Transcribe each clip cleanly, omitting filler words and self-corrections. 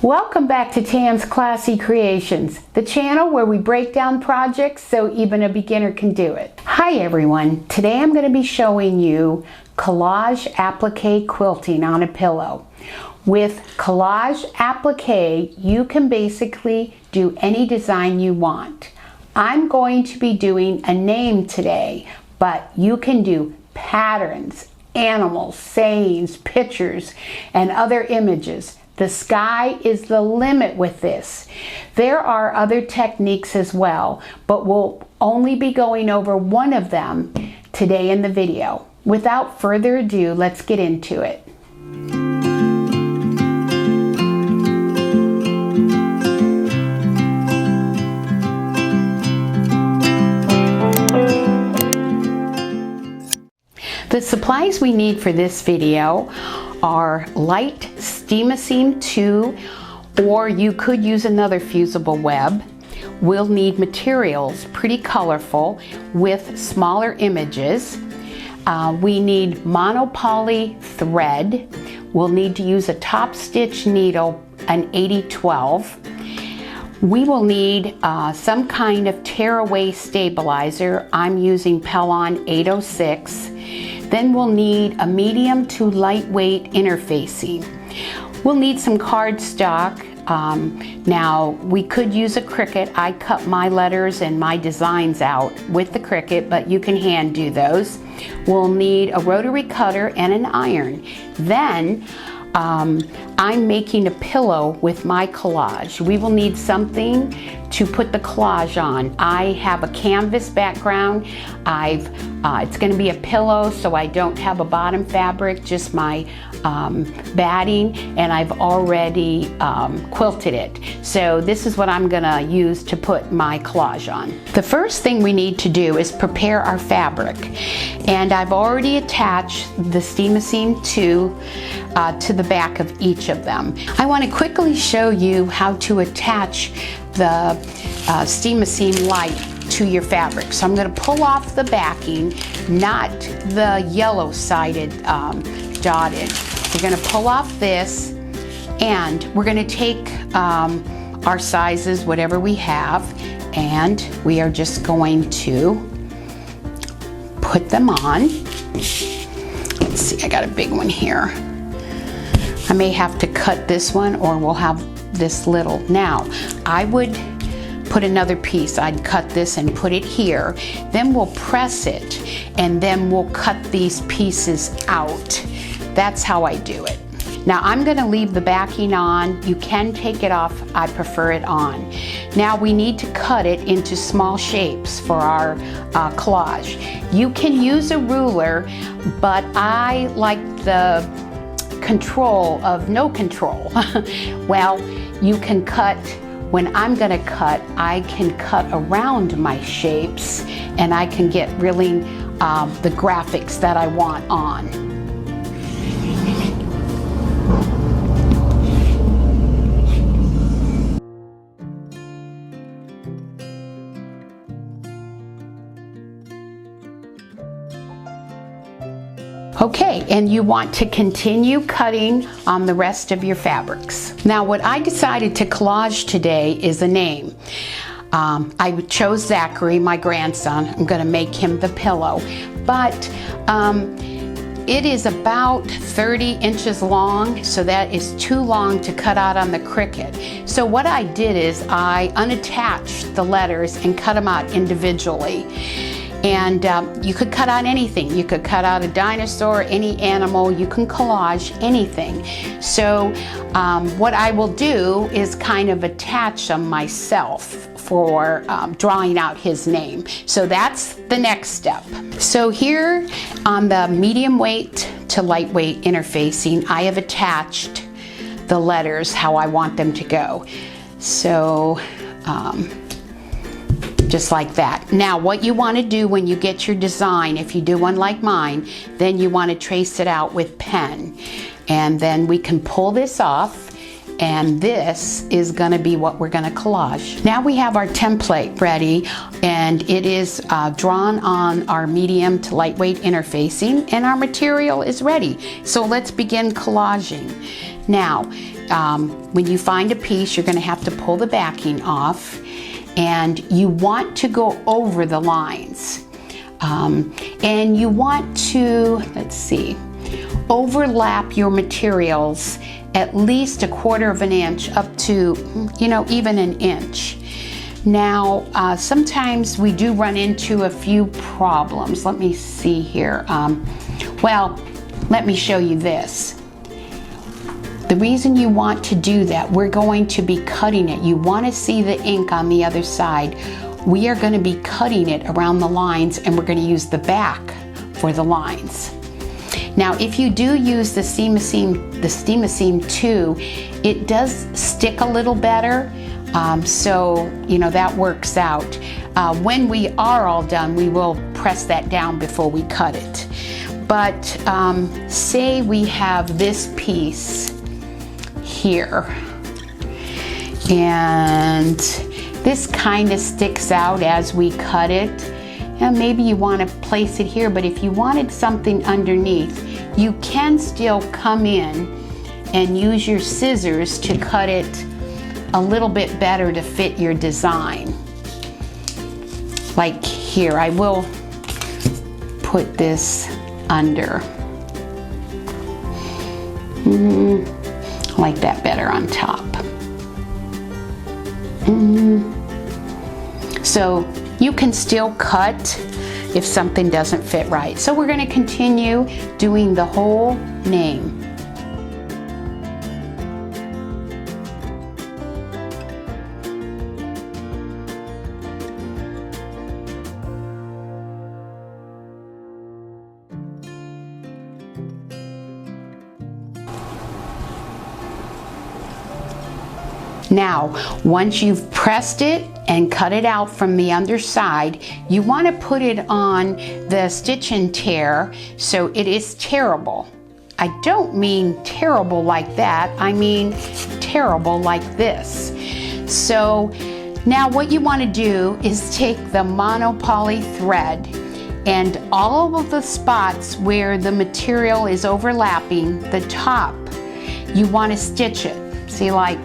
Welcome back to Tam's Classy Creations, the channel where we break down projects so even a beginner can do it. Hi everyone, today I'm going to be showing you collage applique quilting on a pillow. With collage applique, you can basically do any design you want. I'm going to be doing a name today, but you can do patterns, animals, sayings, pictures, and other images. The sky is the limit with this. There are other techniques as well, but we'll only be going over one of them today in the video. Without further ado, let's get into it. The supplies we need for this video are Lite Steam-A-Seam 2, or you could use another fusible web. We'll need materials pretty colorful with smaller images. We need monopoly thread. We'll need to use a Topstitch needle, an 8012. We will need some kind of tearaway stabilizer. I'm using Pelon 806. Then we'll need a medium to lightweight interfacing. We'll need some cardstock. Now we could use a Cricut. I cut my letters and my designs out with the Cricut, but you can hand do those. We'll need a rotary cutter and an iron. Then I'm making a pillow with my collage. We will need something to put the collage on. I have a canvas background. It's going to be a pillow, so I don't have a bottom fabric, just my batting, and I've already quilted it. So this is what I'm going to use to put my collage on. The first thing we need to do is prepare our fabric, and I've already attached the Steam-A-Seam 2 to the back of each of them. I want to quickly show you how to attach the Steam-A-Seam Lite to your fabric. So I'm going to pull off the backing, not the yellow-sided dotted. We're going to pull off this, and we're going to take our sizes, whatever we have, and we are just going to put them on. Let's see, I got a big one here. I may have to cut this one, or we'll have this little. Now, I would put another piece. I'd cut this and put it here. Then we'll press it, and then we'll cut these pieces out. That's how I do it. Now, I'm going to leave the backing on. You can take it off. I prefer it on. Now, we need to cut it into small shapes for our collage. You can use a ruler, but I like the control of no control. Well, you can cut. When I'm going to cut, I can cut around my shapes, and I can get really the graphics that I want on. Okay, and you want to continue cutting on the rest of your fabrics. Now, what I decided to collage today is a name. I chose Zackary, my grandson. I'm going to make him the pillow. But it is about 30 inches long, so that is too long to cut out on the Cricut. So what I did is I unattached the letters and cut them out individually. And you could cut out anything. You could cut out a dinosaur, any animal. You can collage anything. So what I will do is kind of attach them myself for drawing out his name. So that's the next step. So here on the medium weight to lightweight interfacing, I have attached the letters how I want them to go. So just like that. Now, what you want to do when you get your design, if you do one like mine, then you want to trace it out with pen. And then we can pull this off, and this is going to be what we're going to collage. Now we have our template ready, and and it is drawn on our medium to lightweight interfacing, and our material is ready. So let's begin collaging. Now, when you find a piece, you're going to have to pull the backing off, and you want to go over the lines. And you want to, let's see, overlap your materials at least 1/4 of an inch up to, even an inch. Now, sometimes we do run into a few problems. Let me see here. Well, let me show you this. The reason you want to do that, we're going to be cutting it. You want to see the ink on the other side. We are going to be cutting it around the lines, and we're going to use the back for the lines. Now, if you do use the Steam-A-Seam 2, it does stick a little better, so that works out. When we are all done, we will press that down before we cut it. But say we have this piece here, and this kind of sticks out as we cut it, and maybe you want to place it here, but if you wanted something underneath, you can still come in and use your scissors to cut it a little bit better to fit your design. Like here, I will put this under. I like that better on top. So you can still cut if something doesn't fit right. So we're going to continue doing the whole name. Now, once you've pressed it and cut it out from the underside, you want to put it on the stitch and tear so it is tearable. I don't mean terrible like that, I mean tearable like this. So now what you want to do is take the monopoly thread, and all of the spots where the material is overlapping the top, you want to stitch it. See, like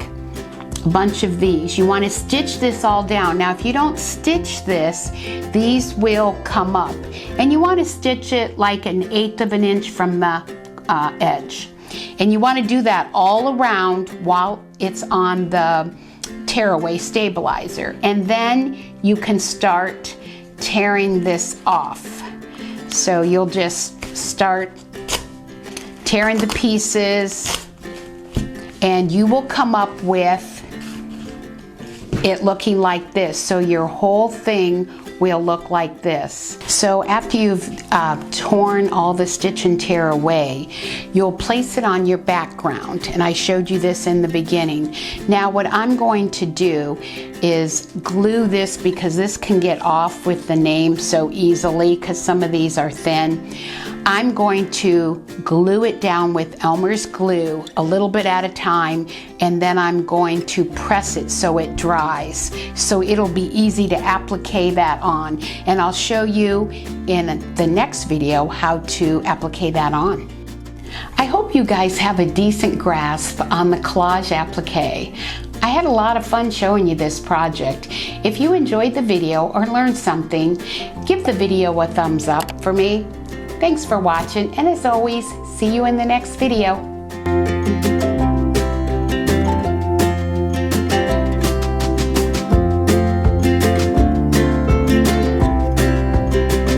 a bunch of these. You want to stitch this all down. Now, if you don't stitch this, these will come up. And you want to stitch it like 1/8 of an inch from the edge. And you want to do that all around while it's on the tearaway stabilizer. And then you can start tearing this off. So you'll just start tearing the pieces, and you will come up with it looking like this. So your whole thing will look like this. So after you've torn all the stitch and tear away, you'll place it on your background, and I showed you this in the beginning. Now what I'm going to do is glue this, because this can get off with the name so easily because some of these are thin. I'm going to glue it down with Elmer's glue a little bit at a time, and then I'm going to press it so it dries. So it'll be easy to applique that on, and I'll show you in the next video how to applique that on. I hope you guys have a decent grasp on the collage applique. I had a lot of fun showing you this project. If you enjoyed the video or learned something, give the video a thumbs up for me. Thanks for watching, and as always, see you in the next video.